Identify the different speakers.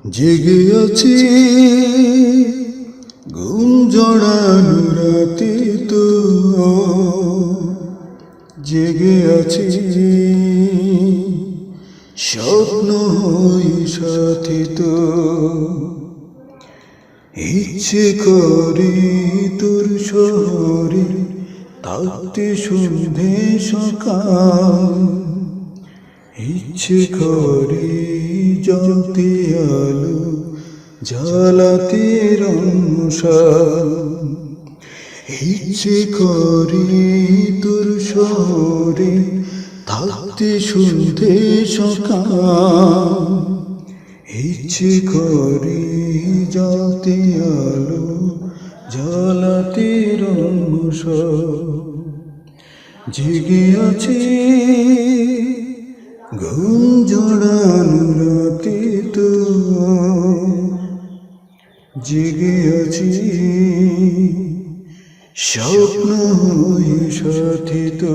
Speaker 1: জেগে আছি ঘুম জড়ানো রাতে তো জেগে আছি স্বপ্ন হই সাথী তো ইচ্ছে করি তোর শহরে থাকতে সন্ধে সকাল ইচ্ছে করি জ্বলতে আলো জ্বালাতে রংসাল ইচ্ছে করি তোর শহরে থাকতে সন্ধে সকাল ইচ্ছে করি জ্বলতে আলো জ্বালাতে রংসাল জেগে আছি ঘুম জড়ানো রাতে তো জেগে আছি স্বপ্ন হই সাথী তো